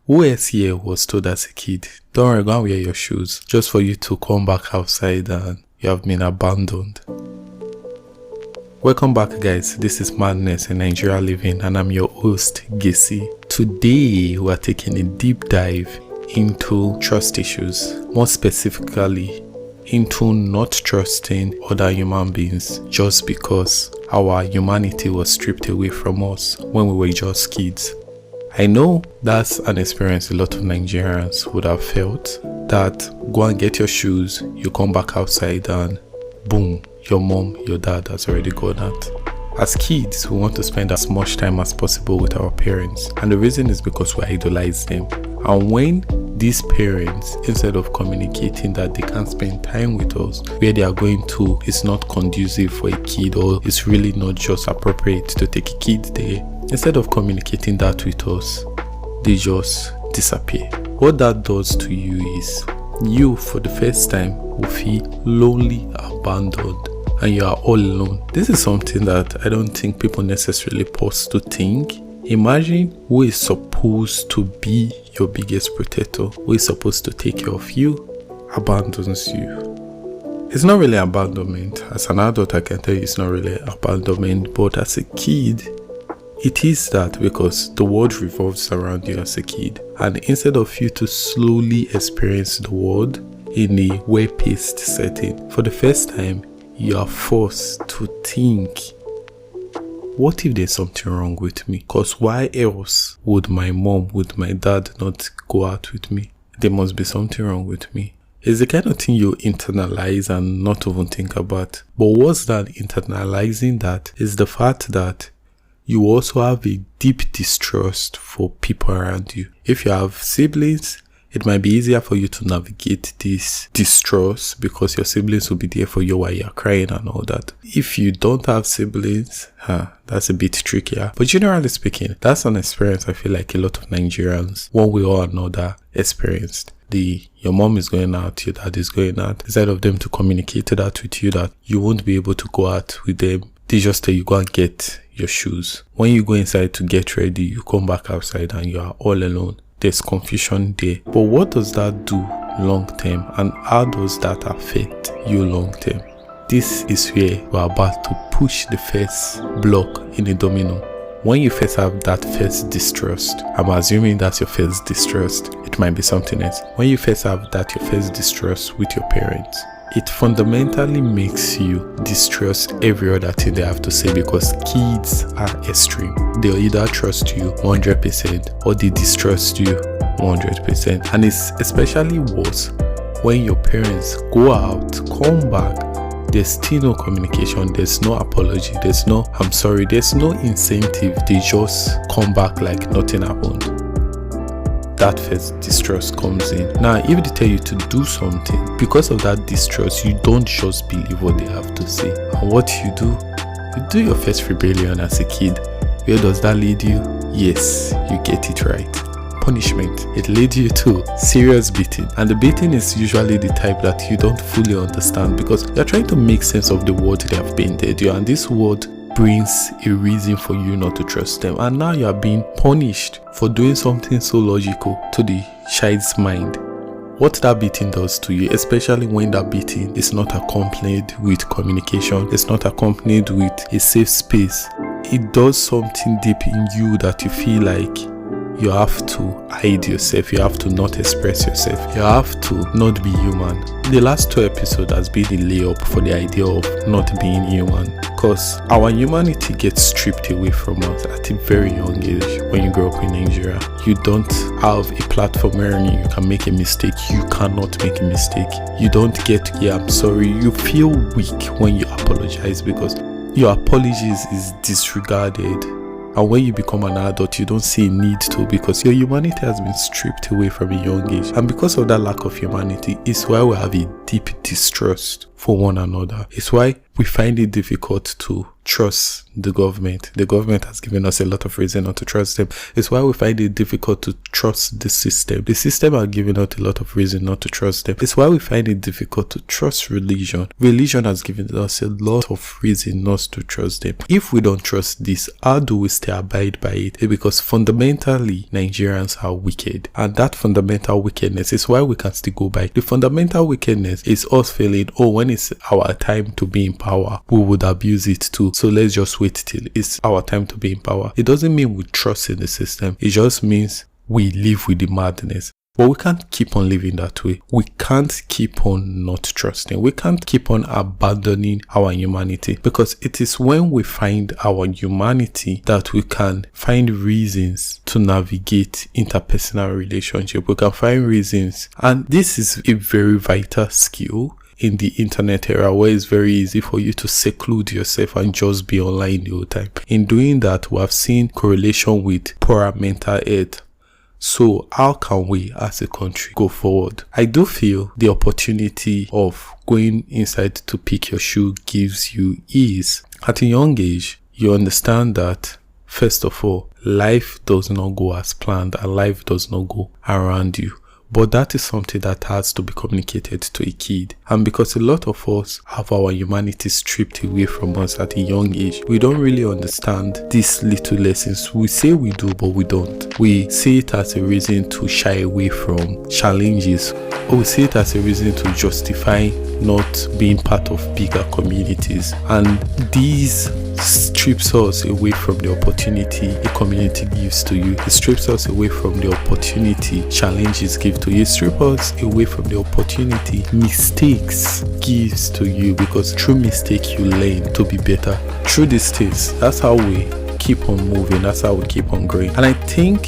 Who else here was told as a kid, don't worry, go and wear your shoes, just for you to come back outside and you have been abandoned? Welcome back, guys. This is Madness in Nigeria Living, and I'm your host, Gisi. Today, we are taking a deep dive into trust issues, more specifically into not trusting other human beings just because our humanity was stripped away from us when we were just kids. I know that's an experience a lot of Nigerians would have felt, that go and get your shoes, you come back outside and boom, your mom, your dad has already gone out. As kids, we want to spend as much time as possible with our parents, and the reason is because we idolize them. And when these parents, instead of communicating that they can't spend time with us, where they are going to is not conducive for a kid, or it's really not just appropriate to take a kid there, instead of communicating that with us, they just disappear. What that does to you is, you for the first time will feel lonely, abandoned, and you are all alone. This is something that I don't think people necessarily pause to think. Imagine who is supposed to be your biggest protector, who is supposed to take care of you, abandons you. It's not really abandonment. As an adult, I can tell you it's not really abandonment, but as a kid, it is that, because the world revolves around you as a kid. And instead of you to slowly experience the world in a well-paced setting, for the first time, you are forced to think, what if there's something wrong with me? Because why else would my mom, would my dad not go out with me? There must be something wrong with me. It's the kind of thing you internalize and not even think about. But what's that internalizing that is the fact that you also have a deep distrust for people around you. If you have siblings, it might be easier for you to navigate this distrust because your siblings will be there for you while you're crying and all that. If you don't have siblings, that's a bit trickier. But generally speaking, that's an experience I feel like a lot of Nigerians, one way or another, experienced. Your mom is going out, your dad is going out. Instead of them to communicate that with you, that you won't be able to go out with them, they just tell you, go and get your shoes. When you go inside to get ready, you come back outside and you are all alone. There's confusion there. But what does that do long term, and how does that affect you long term? This is where we're about to push the first block in a domino. When you first have that first distrust, I'm assuming that's your first distrust, it might be something else. When you first have that your first distrust with your parents, it fundamentally makes you distrust every other thing they have to say, because kids are extreme. They'll either trust you 100% or they distrust you 100%. And it's especially worse when your parents go out, come back, there's still no communication, there's no apology, there's no I'm sorry, there's no incentive. They just come back like nothing happened. That first distrust comes in. Now, if they tell you to do something, because of that distrust, you don't just believe what they have to say. And what you do your first rebellion as a kid. Where does that lead you? Yes, you get it right. Punishment. It leads you to serious beating. And the beating is usually the type that you don't fully understand, because you're trying to make sense of the world they have painted you, and this world brings a reason for you not to trust them, and now you are being punished for doing something so logical to the child's mind. What that beating does to you, especially when that beating is not accompanied with communication, it's not accompanied with a safe space, it does something deep in you that you feel like you have to hide yourself, you have to not express yourself, you have to not be human. The last 2 episodes has been a layup for the idea of not being human, because our humanity gets stripped away from us at a very young age. When you grow up in Nigeria, you don't have a platform where you can make a mistake. You cannot make a mistake. You don't get, I'm sorry. You feel weak when you apologize, because your apologies is disregarded. And when you become an adult, you don't see a need to, because your humanity has been stripped away from a young age. And because of that lack of humanity is why we have a deep distrust for one another. It's why we find it difficult to trust the government. The government has given us a lot of reason not to trust them. It's why we find it difficult to trust the system. The system has given us a lot of reason not to trust them. It's why we find it difficult to trust religion. Religion has given us a lot of reason not to trust them. If we don't trust this, how do we still abide by it? Because fundamentally, Nigerians are wicked. And that fundamental wickedness is why we can still go by. The fundamental wickedness is us feeling, when it's our time to be in power, we would abuse it too. So let's just wait till it's our time to be in power. It doesn't mean we trust in the system. It just means we live with the madness. But we can't keep on living that way. We can't keep on not trusting. We can't keep on abandoning our humanity, because it is when we find our humanity that we can find reasons to navigate interpersonal relationship. We can find reasons. And this is a very vital skill in the internet era, where it's very easy for you to seclude yourself and just be online the whole time. In doing that, we have seen correlation with poorer mental health. So how can we as a country go forward? I do feel the opportunity of going inside to pick your shoe gives you ease. At a young age, you understand that, first of all, life does not go as planned and life does not go around you. But that is something that has to be communicated to a kid. And because a lot of us have our humanity stripped away from us at a young age, we don't really understand these little lessons. We say we do, but we don't. We see it as a reason to shy away from challenges, or we see it as a reason to justify not being part of bigger communities. And these strips us away from the opportunity a community gives to you. It strips us away from the opportunity challenges give to you. It strips us away from the opportunity mistakes gives to you, because through mistake you learn to be better. Through these things, that's how we keep on moving, that's how we keep on growing. And I think,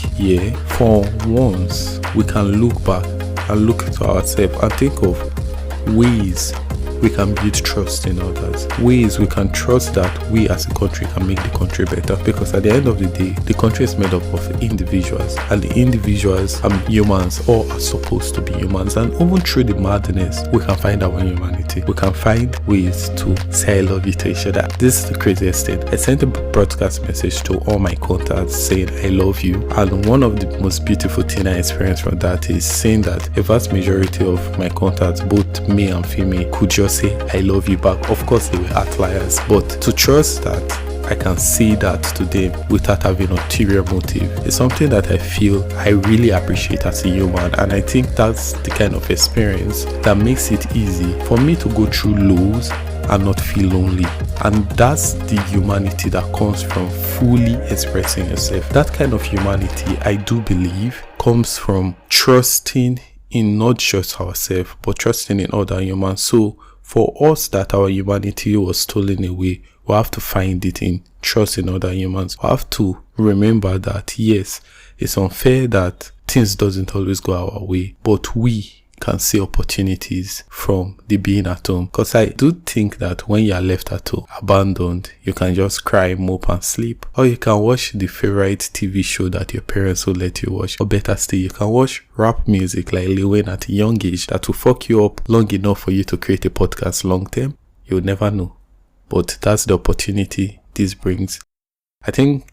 for once, we can look back and look to ourselves and think of ways we can build trust in others, ways we can trust that we as a country can make the country better. Because at the end of the day, the country is made up of individuals, and the individuals are humans, or are supposed to be humans. And even through the madness, we can find our humanity. We can find ways to say I love you to each other. This is the craziest thing. I sent a broadcast message to all my contacts saying I love you, and one of the most beautiful things I experienced from that is saying that a vast majority of my contacts, both male and female, could just say I love you back. Of course they were outliers, but to trust that I can say that to them without having an ulterior motive is something that I feel I really appreciate as a human. And I think that's the kind of experience that makes it easy for me to go through lows and not feel lonely. And that's the humanity that comes from fully expressing yourself. That kind of humanity, I do believe, comes from trusting in not just ourselves, but trusting in other humans. So for us that our humanity was stolen away, we have to find it in trust in other humans. We have to remember that, yes, it's unfair that things doesn't always go our way, but we can see opportunities from the being at home. Because I do think that when you are left at home, abandoned, you can just cry, mope and sleep. Or you can watch the favorite TV show that your parents will let you watch. Or better still, you can watch rap music like Lil Wayne at a young age that will fuck you up long enough for you to create a podcast long term. You'll never know. But that's the opportunity this brings. I think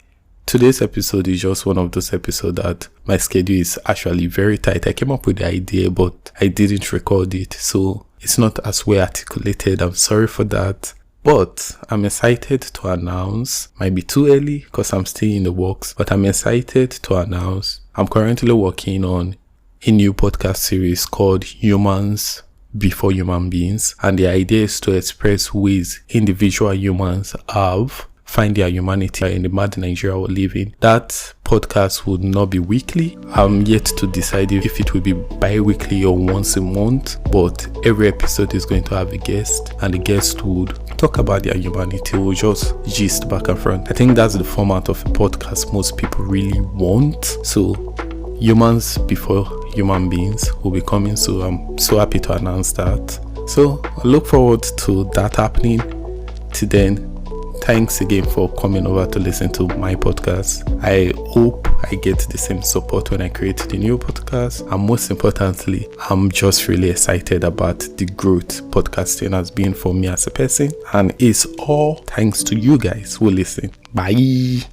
today's episode is just one of those episodes that my schedule is actually very tight. I came up with the idea, but I didn't record it, so it's not as well articulated. I'm sorry for that. But I'm excited to announce, might be too early because I'm still in the works, but I'm excited to announce I'm currently working on a new podcast series called Humans Before Human Beings. And the idea is to express ways individual humans find their humanity in the mad Nigeria we live in. That podcast would not be weekly. I'm yet to decide if it will be bi-weekly or once a month, but every episode is going to have a guest, and the guest would talk about their humanity. We'll just gist back and front. I think that's the format of a podcast most people really want. So Humans Before Human Beings will be coming, so I'm so happy to announce that. So I look forward to that happening. Till then, thanks again for coming over to listen to my podcast. I hope I get the same support when I create the new podcast. And most importantly, I'm just really excited about the growth podcasting has been for me as a person. And it's all thanks to you guys who listen. Bye.